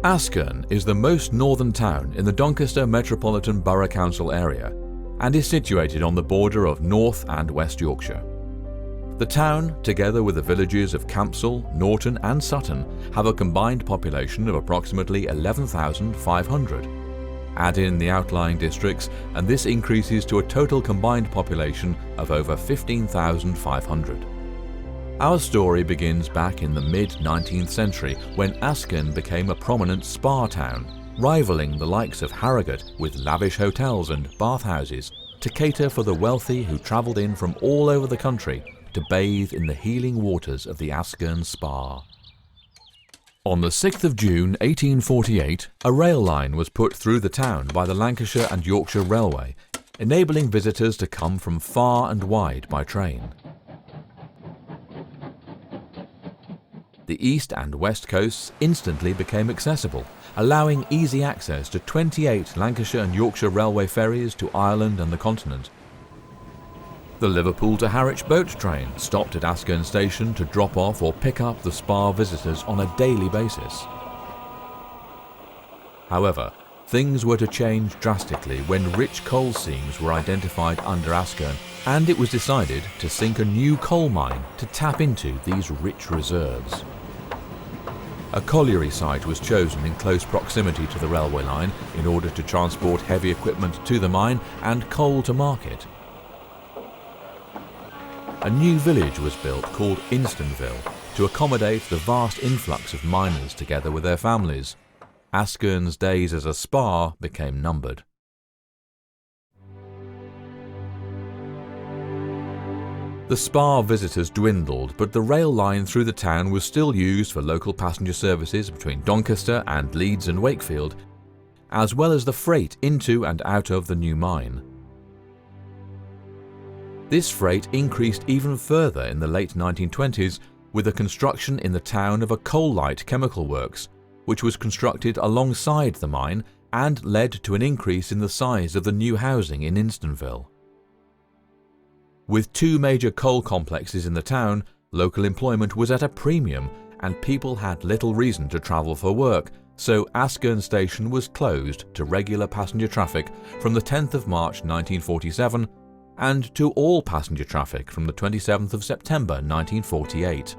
Askern is the most northern town in the Doncaster Metropolitan Borough Council area and is situated on the border of North and West Yorkshire. The town, together with the villages of Campsall, Norton and Sutton, have a combined population of approximately 11,500. Add in the outlying districts and this increases to a total combined population of over 15,500. Our story begins back in the mid-19th century when Askern became a prominent spa town, rivaling the likes of Harrogate with lavish hotels and bathhouses to cater for the wealthy who travelled in from all over the country to bathe in the healing waters of the Askern Spa. On the 6th of June 1848, a rail line was put through the town by the Lancashire and Yorkshire Railway, enabling visitors to come from far and wide by train. The east and west coasts instantly became accessible, allowing easy access to 28 Lancashire and Yorkshire Railway ferries to Ireland and the continent. The Liverpool to Harwich boat train stopped at Askern station to drop off or pick up the spa visitors on a daily basis. However, things were to change drastically when rich coal seams were identified under Askern, and it was decided to sink a new coal mine to tap into these rich reserves. A colliery site was chosen in close proximity to the railway line in order to transport heavy equipment to the mine and coal to market. A new village was built called Instonville to accommodate the vast influx of miners together with their families. Askern's days as a spa became numbered. The spa visitors dwindled, but the rail line through the town was still used for local passenger services between Doncaster and Leeds and Wakefield, as well as the freight into and out of the new mine. This freight increased even further in the late 1920s with the construction in the town of a coal-light chemical works, which was constructed alongside the mine and led to an increase in the size of the new housing in Instonville. With two major coal complexes in the town, local employment was at a premium and people had little reason to travel for work, so Askern station was closed to regular passenger traffic from the 10th of March 1947 and to all passenger traffic from the 27th of September 1948.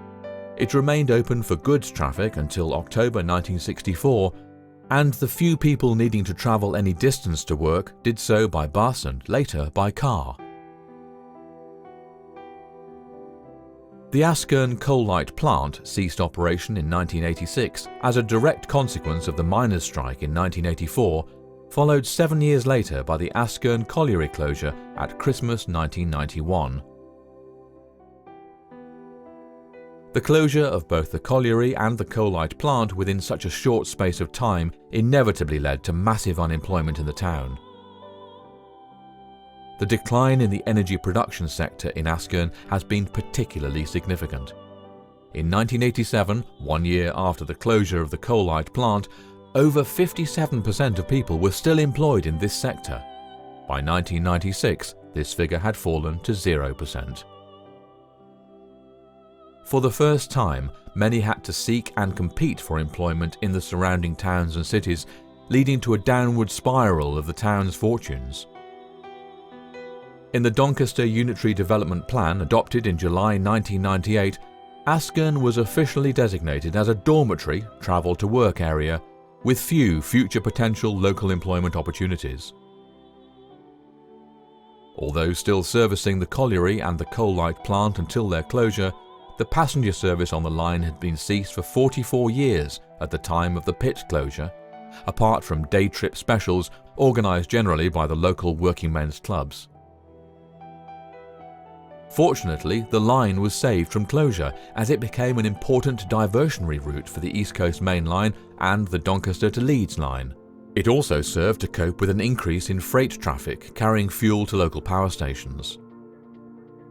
It remained open for goods traffic until October 1964, and the few people needing to travel any distance to work did so by bus and later by car. The Askern coal-light plant ceased operation in 1986 as a direct consequence of the miners' strike in 1984, followed 7 years later by the Askern colliery closure at Christmas 1991. The closure of both the colliery and the coal-light plant within such a short space of time inevitably led to massive unemployment in the town. The decline in the energy production sector in Askern has been particularly significant. In 1987, 1 year after the closure of the coal-light plant, over 57% of people were still employed in this sector. By 1996, this figure had fallen to 0%. For the first time, many had to seek and compete for employment in the surrounding towns and cities, leading to a downward spiral of the town's fortunes. In the Doncaster Unitary Development Plan adopted in July 1998, Askern was officially designated as a dormitory travel-to-work area with few future potential local employment opportunities. Although still servicing the colliery and the coal-light plant until their closure, the passenger service on the line had been ceased for 44 years at the time of the pit closure, apart from day trip specials organised generally by the local working men's clubs. Fortunately, the line was saved from closure as it became an important diversionary route for the East Coast Main Line and the Doncaster to Leeds line. It also served to cope with an increase in freight traffic carrying fuel to local power stations.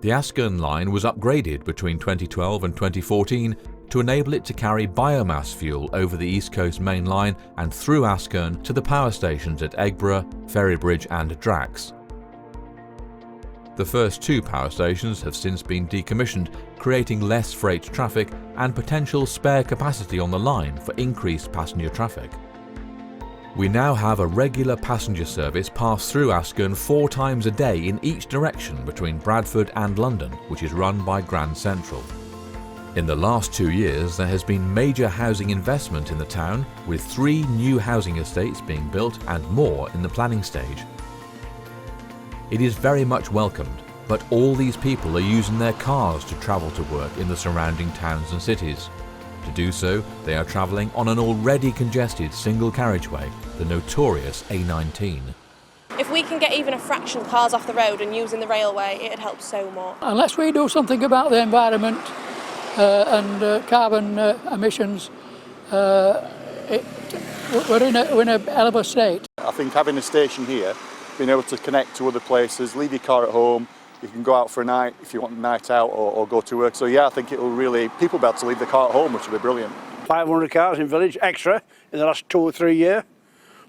The Askern line was upgraded between 2012 and 2014 to enable it to carry biomass fuel over the East Coast Main Line and through Askern to the power stations at Eggborough, Ferrybridge and Drax. The first two power stations have since been decommissioned, creating less freight traffic and potential spare capacity on the line for increased passenger traffic. We now have a regular passenger service pass through Askern 4 times a day in each direction between Bradford and London, which is run by Grand Central. In the last 2 years, there has been major housing investment in the town, with 3 new housing estates being built and more in the planning stage. It is very much welcomed, but all these people are using their cars to travel to work in the surrounding towns and cities. To do so, they are travelling on an already congested single carriageway, the notorious A19. If we can get even a fraction of cars off the road and using the railway, it'd help so much. Unless we do something about the environment and carbon emissions, we're in a hell of a state. I think having a station here, being able to connect to other places, leave your car at home, you can go out for a night if you want a night out or go to work. So yeah, I think it will really, people will be able to leave the car at home, which will be brilliant. 500 cars in village extra in the last 2 or 3 years.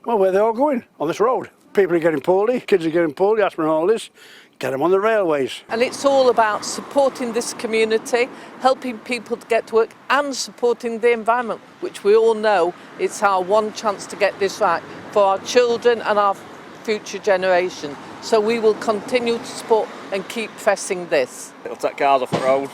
Well, where are they all going? On this road. People are getting poorly, kids are getting poorly, asthma and all this. Get them on the railways. And it's all about supporting this community, helping people to get to work and supporting the environment, which we all know it's our one chance to get this right for our children and our future generation. So we will continue to support and keep pressing this. It'll take cars off the road,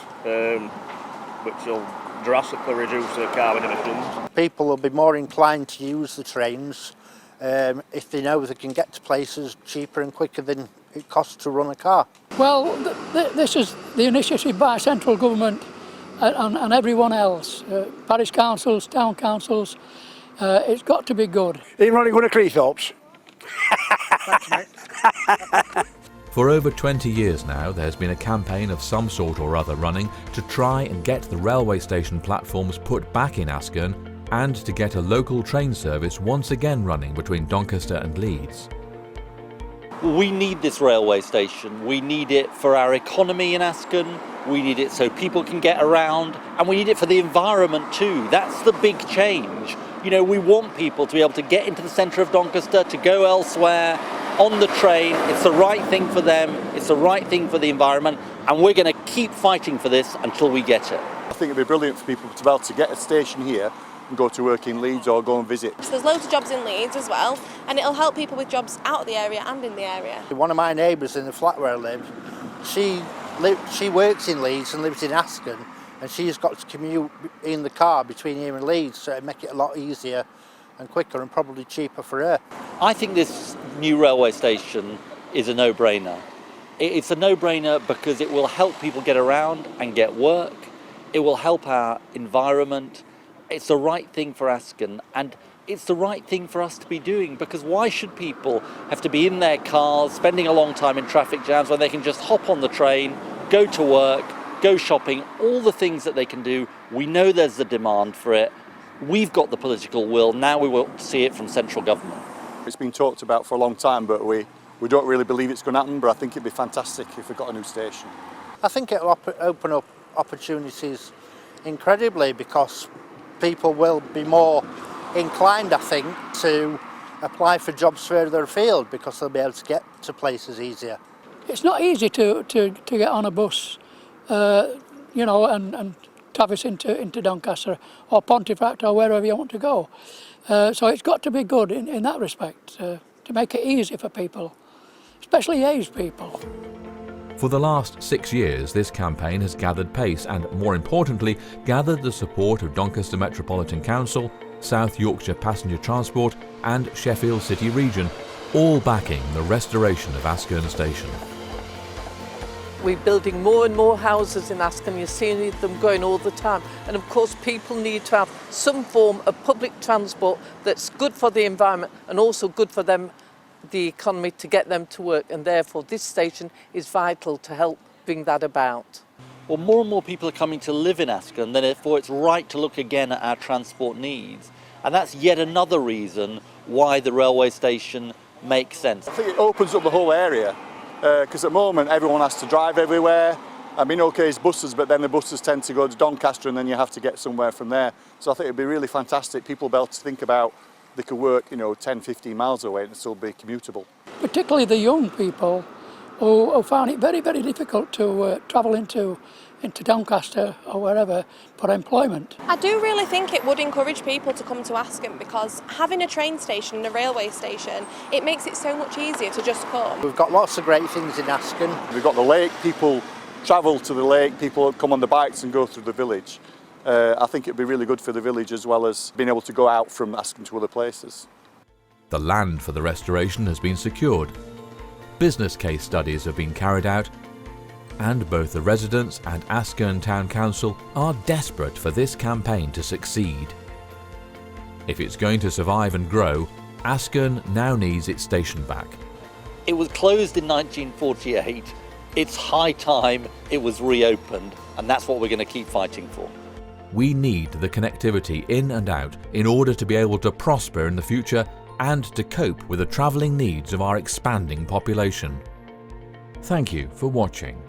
which will drastically reduce the carbon emissions. People will be more inclined to use the trains if they know they can get to places cheaper and quicker than it costs to run a car. Well, this is the initiative by central government and everyone else, parish councils, town councils. It's got to be good. Even running going to Cleethorpes. Thanks, mate. For over 20 years now, there has been a campaign of some sort or other running to try and get the railway station platforms put back in Askern and to get a local train service once again running between Doncaster and Leeds. We need this railway station. We need it for our economy in Ascon. We need it so people can get around, and we need it for the environment too. That's the big change. You know, we want people to be able to get into the centre of Doncaster, to go elsewhere on the train. It's the right thing for them. It's the right thing for the environment, and we're going to keep fighting for this until we get it. I think it'd be brilliant for people to be able to get a station here and go to work in Leeds or go and visit. So there's loads of jobs in Leeds as well, and it'll help people with jobs out of the area and in the area. One of my neighbours in the flat where I live, she works in Leeds and lives in Ascon, and she's got to commute in the car between here and Leeds, so it'd make it a lot easier and quicker and probably cheaper for her. I think this new railway station is a no-brainer. It's a no-brainer because it will help people get around and get work. It will help our environment. It's the right thing for Ascon, and it's the right thing for us to be doing, because why should people have to be in their cars, spending a long time in traffic jams, when they can just hop on the train, go to work, go shopping, all the things that they can do. We know there's the demand for it. We've got the political will. Now we will see it from central government. It's been talked about for a long time, but we don't really believe it's going to happen, but I think it'd be fantastic if we got a new station. I think it'll open up opportunities incredibly, because people will be more inclined, I think, to apply for jobs further afield, because they'll be able to get to places easier. It's not easy to get on a bus, you know, and traverse into Doncaster or Pontefract or wherever you want to go. So it's got to be good in that respect, to make it easy for people, especially aged people. For the last 6 years, this campaign has gathered pace and, more importantly, gathered the support of Doncaster Metropolitan Council, South Yorkshire Passenger Transport and Sheffield City Region, all backing the restoration of Askern Station. We're building more and more houses in Ascon. You're seeing them going all the time. And of course, people need to have some form of public transport that's good for the environment and also good for them, the economy, to get them to work. And therefore, this station is vital to help bring that about. Well, more and more people are coming to live in Ascon, therefore it's right to look again at our transport needs. And that's yet another reason why the railway station makes sense. I think it opens up the whole area, because at the moment everyone has to drive everywhere. I mean, okay, it's buses, but then the buses tend to go to Doncaster and then you have to get somewhere from there. So I think it'd be really fantastic. People will be able to think about they could work, 10, 15 miles away and still be commutable. Particularly the young people who found it very, very difficult to travel into Doncaster or wherever for employment. I do really think it would encourage people to come to Askern, because having a train station and a railway station, it makes it so much easier to just come. We've got lots of great things in Askern. We've got the lake, people travel to the lake, people come on the bikes and go through the village. I think it'd be really good for the village, as well as being able to go out from Askern to other places. The land for the restoration has been secured. Business case studies have been carried out, and both the residents and Askern Town Council are desperate for this campaign to succeed. If it's going to survive and grow, Askern now needs its station back. It was closed in 1948. It's high time it was reopened, and that's what we're going to keep fighting for. We need the connectivity in and out in order to be able to prosper in the future and to cope with the travelling needs of our expanding population. Thank you for watching.